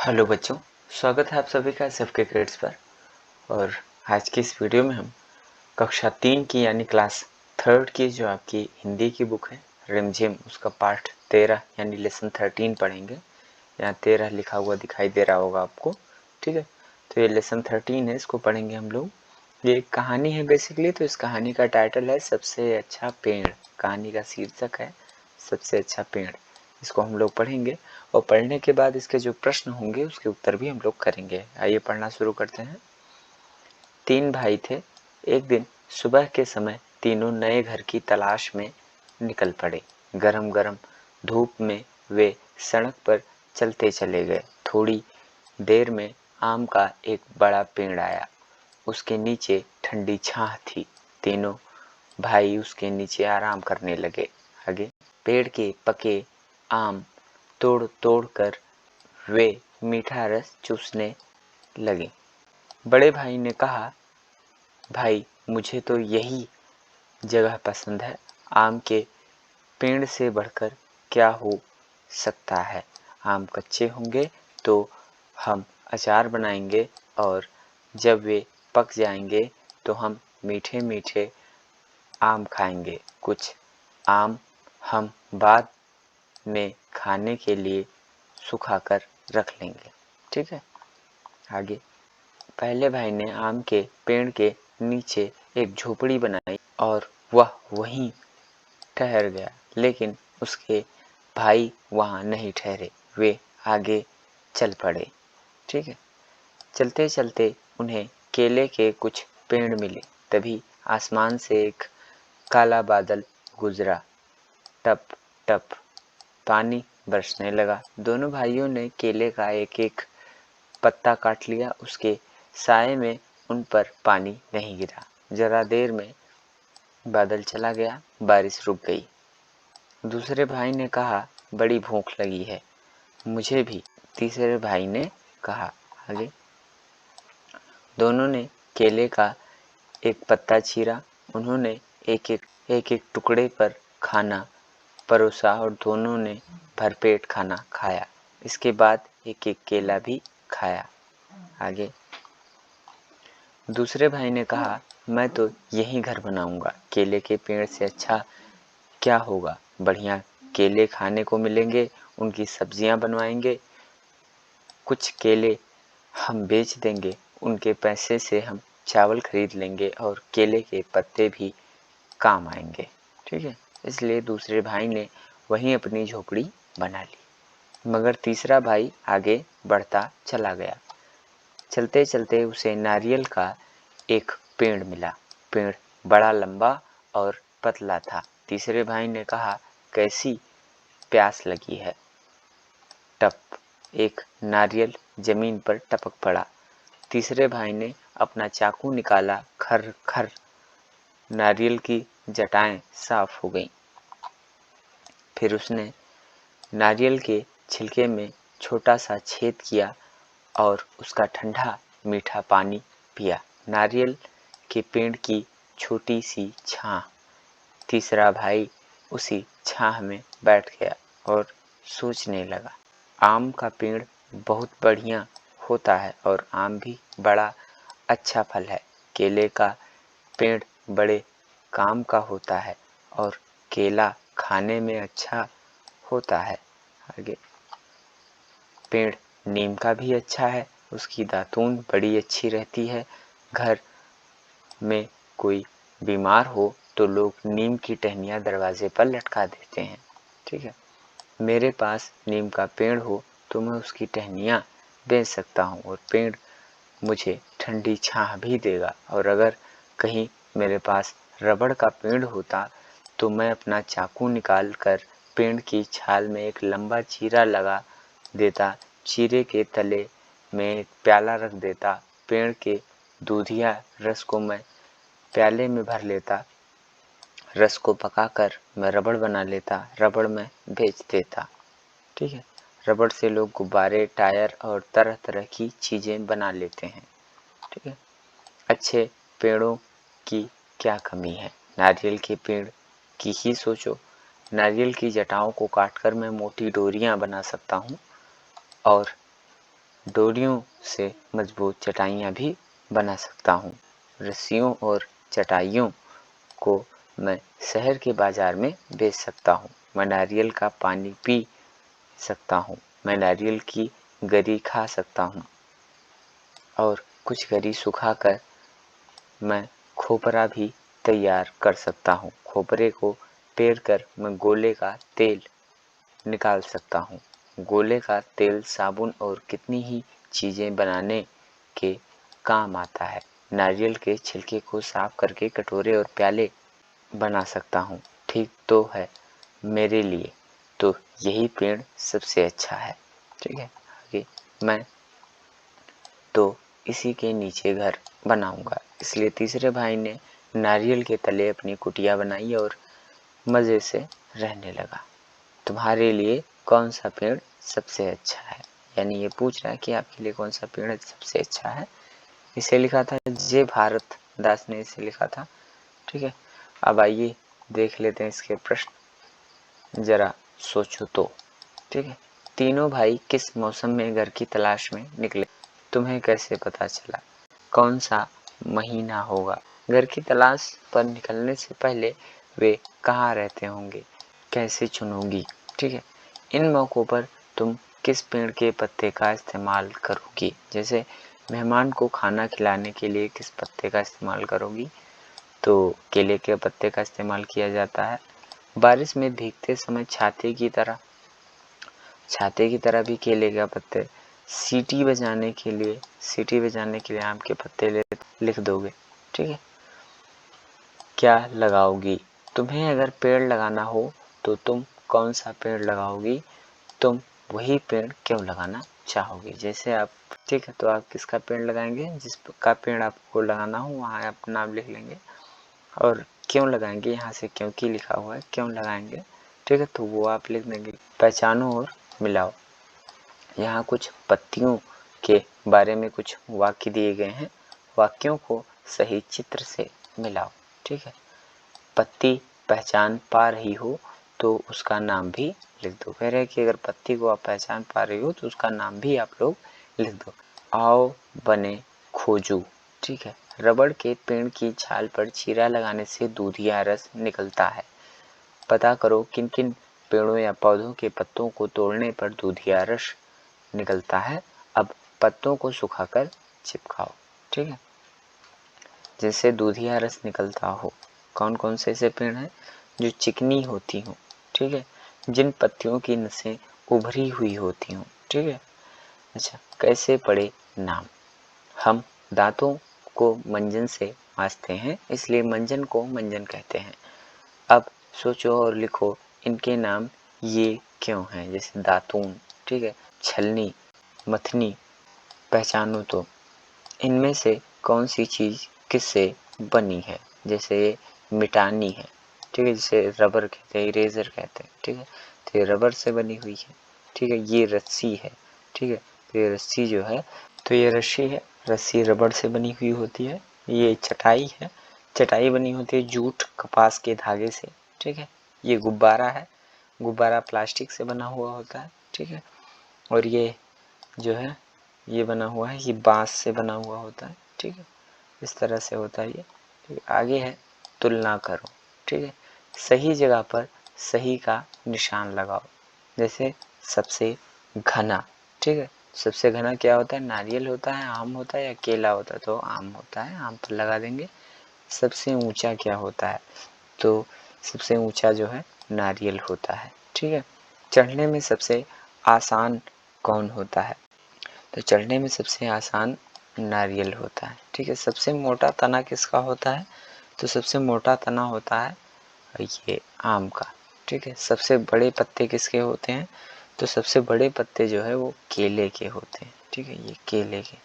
Hello बच्चों, स्वागत है आप सभी का सबके क्रेड्स पर। और आज की इस वीडियो में हम कक्षा 3 की यानी क्लास 3rd की जो आपकी हिंदी की बुक है रिमझिम, उसका पार्ट 13 यानी लेसन 13 पढ़ेंगे। यहाँ 13 लिखा हुआ दिखाई दे रहा होगा आपको, ठीक है। तो ये लेसन 13 है, इसको पढ़ेंगे हम लोग। ये एक कहानी है बेसिकली। तो इस कहानी का टाइटल है सबसे अच्छा पेड़। कहानी का शीर्षक है सबसे अच्छा पेड़। इसको हम लोग पढ़ेंगे और पढ़ने के बाद इसके जो प्रश्न होंगे उसके उत्तर भी हम लोग करेंगे। आइए पढ़ना शुरू करते हैं। 3 भाई थे। एक दिन सुबह के समय तीनों नए घर की तलाश में निकल पड़े। गरम गरम धूप में वे सड़क पर चलते चले गए। थोड़ी देर में आम का एक बड़ा पेड़ आया। उसके नीचे ठंडी छाह थी। तीनों भाई उसके नीचे आराम करने लगे। आगे, पेड़ के पके आम तोड़ तोड़ कर वे मीठा रस चूसने लगे। बड़े भाई ने कहा, भाई मुझे तो यही जगह पसंद है। आम के पेड़ से बढ़कर क्या हो सकता है। आम कच्चे होंगे तो हम अचार बनाएंगे और जब वे पक जाएंगे तो हम मीठे मीठे आम खाएंगे। कुछ आम हम बाद में खाने के लिए सुखा कर रख लेंगे, ठीक है। आगे, पहले भाई ने आम के पेड़ के नीचे एक झोपड़ी बनाई और वह वहीं ठहर गया। लेकिन उसके भाई वहां नहीं ठहरे। वे आगे चल पड़े, ठीक है। चलते चलते उन्हें केले के कुछ पेड़ मिले। तभी आसमान से एक काला बादल गुजरा। टप टप पानी बरसने लगा। दोनों भाइयों ने केले का एक एक पत्ता काट लिया। उसके साए में उन पर पानी नहीं गिरा। जरा देर में बादल चला गया, बारिश रुक गई। दूसरे भाई ने कहा, बड़ी भूख लगी है, मुझे भी। तीसरे भाई ने कहा। आगे, दोनों ने केले का एक पत्ता चीरा। उन्होंने एक एक टुकड़े पर खाना परोसा और दोनों ने भरपेट खाना खाया। इसके बाद एक एक केला भी खाया। आगे, दूसरे भाई ने कहा, मैं तो यही घर बनाऊंगा। केले के पेड़ से अच्छा क्या होगा। बढ़िया केले खाने को मिलेंगे, उनकी सब्जियां बनवाएंगे। कुछ केले हम बेच देंगे, उनके पैसे से हम चावल खरीद लेंगे और केले के पत्ते भी काम आएंगे, ठीक है। इसलिए दूसरे भाई ने वहीं अपनी झोपड़ी बना ली। मगर तीसरा भाई आगे बढ़ता चला गया। चलते चलते उसे नारियल का एक पेड़ मिला। पेड़ बड़ा लंबा और पतला था। तीसरे भाई ने कहा, कैसी प्यास लगी है। टप, एक नारियल जमीन पर टपक पड़ा। तीसरे भाई ने अपना चाकू निकाला। खर खर, नारियल की जटाएं साफ हो गईं। फिर उसने नारियल के छिलके में छोटा सा छेद किया और उसका ठंडा मीठा पानी पिया। नारियल के पेड़ की छोटी सी छाह। तीसरा भाई उसी छाह में बैठ गया और सोचने लगा। आम का पेड़ बहुत बढ़िया होता है और आम भी बड़ा अच्छा फल है। केले का पेड़ बड़े काम का होता है और केला खाने में अच्छा होता है। आगे, पेड़ नीम का भी अच्छा है, उसकी दातून बड़ी अच्छी रहती है। घर में कोई बीमार हो तो लोग नीम की टहनियाँ दरवाजे पर लटका देते हैं, ठीक है। मेरे पास नीम का पेड़ हो तो मैं उसकी टहनियाँ बेच सकता हूँ और पेड़ मुझे ठंडी छाह भी देगा। और अगर कहीं मेरे पास रबड़ का पेड़ होता तो मैं अपना चाकू निकाल कर पेड़ की छाल में एक लंबा चीरा लगा देता। चीरे के तले में एक प्याला रख देता। पेड़ के दूधिया रस को मैं प्याले में भर लेता। रस को पकाकर मैं रबड़ बना लेता। रबड़ में बेच देता, ठीक है। रबड़ से लोग गुब्बारे, टायर और तरह तरह की चीज़ें बना लेते हैं, ठीक है। अच्छे पेड़ों की क्या कमी है। नारियल के पेड़ की ही सोचो। नारियल की जटाओं को काटकर मैं मोटी डोरियां बना सकता हूँ और डोरियों से मजबूत चटाइयाँ भी बना सकता हूँ। रस्सियों और चटाइयों को मैं शहर के बाजार में बेच सकता हूँ। मैं नारियल का पानी पी सकता हूँ। मैं नारियल की गरी खा सकता हूँ और कुछ गरी सुखाकर मैं खोपरा भी तैयार कर सकता हूँ। खोपरे को पेर कर मैं गोले का तेल निकाल सकता हूँ। गोले का तेल साबुन और कितनी ही चीज़ें बनाने के काम आता है। नारियल के छिलके को साफ करके कटोरे और प्याले बना सकता हूँ। ठीक तो है मेरे लिए तो यही पेड़ सबसे अच्छा है। ठीक है, आगे मैं तो इसी के नीचे घर बनाऊंगा। इसलिए तीसरे भाई ने नारियल के तले अपनी कुटिया बनाई और मज़े से रहने लगा। तुम्हारे लिए कौन सा पेड़ सबसे अच्छा है? यानी ये पूछ रहा है कि आपके लिए कौन सा पेड़ सबसे अच्छा है। इसे लिखा था जे भारत दास ने इसे लिखा था। ठीक है, अब आइए देख लेते हैं इसके प्रश्न, जरा सोचो तो। ठीक है, तीनों भाई किस मौसम में घर की तलाश में निकले? तुम्हें कैसे पता चला कौन सा महीना होगा? घर की तलाश पर निकलने से पहले वे कहाँ रहते होंगे? कैसे चुनोगी? ठीक है, इन मौक़ों पर तुम किस पेड़ के पत्ते का इस्तेमाल करोगी? जैसे मेहमान को खाना खिलाने के लिए किस पत्ते का इस्तेमाल करोगी? तो केले के पत्ते का इस्तेमाल किया जाता है। बारिश में भीगते समय छाते की तरह भी केले का पत्ते। सीटी बजाने के लिए आम के पत्ते लिख दोगे। ठीक है, क्या लगाओगी? तुम्हें अगर पेड़ लगाना हो तो तुम कौन सा पेड़ लगाओगी? तुम वही पेड़ क्यों लगाना चाहोगे? जैसे आप, ठीक है, तो आप किसका पेड़ लगाएंगे? जिसका पेड़ आपको लगाना हो वहाँ आप नाम लिख लेंगे और क्यों लगाएंगे, यहाँ से क्योंकि लिखा हुआ है, क्यों लगाएंगे। ठीक है, तो वो आप लिख देंगे। पहचानो और मिलाओ। यहाँ कुछ पत्तियों के बारे में कुछ वाक्य दिए गए हैं। वाक्यों को सही चित्र से मिलाओ। ठीक है, पत्ती पहचान पा रही हो तो उसका नाम भी लिख दो। कह रहे हैं कि अगर पत्ती को आप पहचान पा रही हो तो उसका नाम भी आप लोग लिख दो। आओ बने खोजू। ठीक है, रबड़ के पेड़ की छाल पर चीरा लगाने से दूधिया रस निकलता है। पता करो किन किन पेड़ों या पौधों के पत्तों को तोड़ने पर दूधिया रस निकलता है। अब पत्तों को सुखाकर चिपकाओ। ठीक है, जिससे दूधिया रस निकलता हो। कौन कौन से ऐसे पेड़ हैं जो चिकनी होती हों? ठीक है, जिन पत्तियों की नसें उभरी हुई होती हों। ठीक है, अच्छा, कैसे पढ़े नाम? हम दांतों को मंजन से मांजते हैं, इसलिए मंजन को मंजन कहते हैं। अब सोचो और लिखो इनके नाम ये क्यों हैं? जैसे दातून, ठीक है, छलनी, मथनी। पहचानो तो इनमें से कौन सी चीज़ किससे बनी है? जैसे मिटानी है, ठीक है, जिसे रबर कहते हैं, इरेजर कहते हैं। ठीक है, तो ये रबर से बनी हुई है। ठीक है, ये रस्सी है। ठीक है, तो ये रस्सी जो है, तो ये रस्सी है, रस्सी रबर से बनी हुई होती है। ये चटाई है, चटाई बनी होती है जूट कपास के धागे से। ठीक है, ये गुब्बारा है, गुब्बारा प्लास्टिक से बना हुआ होता है। ठीक है, और ये जो है ये बना हुआ है, ये बांस से बना हुआ होता है। ठीक है, इस तरह से होता है ये। ठीक है, आगे है तुलना करो। ठीक है, सही जगह पर सही का निशान लगाओ। जैसे सबसे घना, ठीक है, सबसे घना क्या होता है? नारियल होता है, आम होता है या केला होता है? तो आम होता है, आम पर लगा देंगे। सबसे ऊंचा क्या होता है? तो सबसे ऊंचा जो है नारियल होता है। ठीक है, चढ़ने में सबसे आसान कौन होता है? तो चढ़ने में सबसे आसान नारियल होता है। ठीक है, सबसे मोटा तना किसका होता है? तो सबसे मोटा तना होता है ये आम का। ठीक है, सबसे बड़े पत्ते किसके होते हैं? तो सबसे बड़े पत्ते जो है वो केले के होते हैं। ठीक है, ये केले के।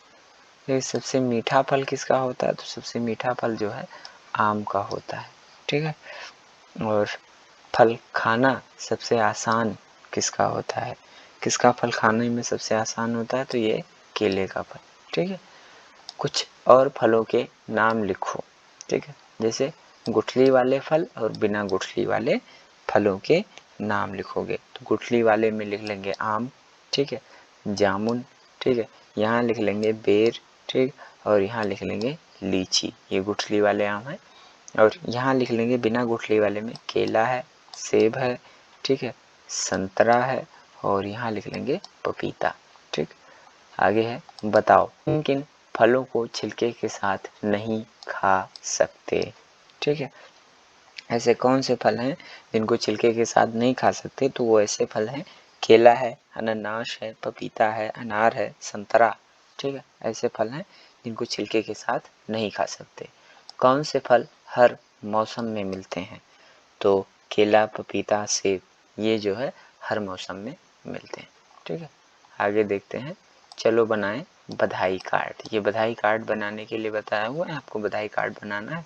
ये सबसे मीठा फल किसका होता है? तो सबसे मीठा फल जो है आम का होता है। ठीक है, और फल खाना सबसे आसान किसका होता है? किसका फल खाने में सबसे आसान होता है? तो ये केले का फल। ठीक है, कुछ और फलों के नाम लिखो। ठीक है, जैसे गुठली वाले फल और बिना गुठली वाले फलों के नाम लिखोगे। तो गुठली वाले में लिख लेंगे आम, ठीक है, जामुन, ठीक है, यहाँ लिख लेंगे बेर, ठीक, और यहाँ लिख लेंगे लीची, ये गुठली वाले आम हैं। और यहाँ लिख लेंगे बिना गुठली वाले में केला है, सेब है, ठीक है, संतरा है, और यहाँ लिख लेंगे पपीता, ठीक। आगे है बताओ किन किन फलों को छिलके के साथ नहीं खा सकते, ठीक है। ऐसे कौन से फल हैं जिनको छिलके के साथ नहीं खा सकते, तो वो ऐसे फल हैं केला है, अनानास है, पपीता है, अनार है, संतरा, ठीक है। ऐसे फल हैं जिनको छिलके के साथ नहीं खा सकते। कौन से फल हर मौसम में मिलते हैं, तो केला, पपीता, सेब, ये जो है हर मौसम में मिलते हैं, ठीक है। आगे देखते हैं, चलो बनाएं बधाई कार्ड। ये बधाई कार्ड बनाने के लिए बताया हुआ है, आपको बधाई कार्ड बनाना है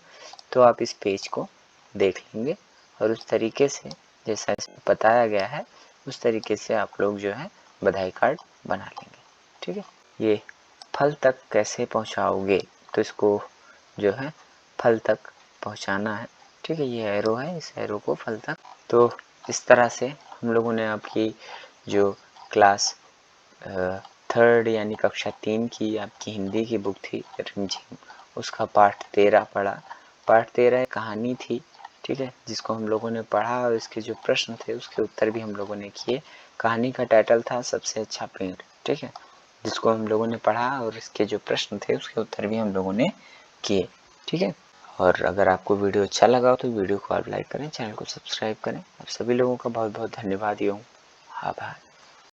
तो आप इस पेज को देख लेंगे और उस तरीके से जैसा इसमें बताया गया है उस तरीके से आप लोग जो है बधाई कार्ड बना लेंगे, ठीक है। ये फल तक कैसे पहुंचाओगे, तो इसको जो है फल तक पहुंचाना है, ठीक है। ये एरो है, इस एरो को फल तक, तो इस तरह से हम लोगों ने आपकी जो क्लास थर्ड यानी कक्षा 3 की आपकी हिंदी की बुक थी रिमझिम, उसका पाठ 13 पढ़ा। पाठ 13 एक कहानी थी, ठीक है, जिसको हम लोगों ने पढ़ा और इसके जो प्रश्न थे उसके उत्तर भी हम लोगों ने किए। कहानी का टाइटल था सबसे अच्छा पेड़, ठीक है, जिसको हम लोगों ने पढ़ा और इसके जो प्रश्न थे उसके उत्तर भी हम लोगों ने किए, ठीक है। और अगर आपको वीडियो अच्छा लगा हो तो वीडियो को आप लाइक करें, चैनल को सब्सक्राइब करें। आप सभी लोगों का बहुत बहुत धन्यवाद, आभार।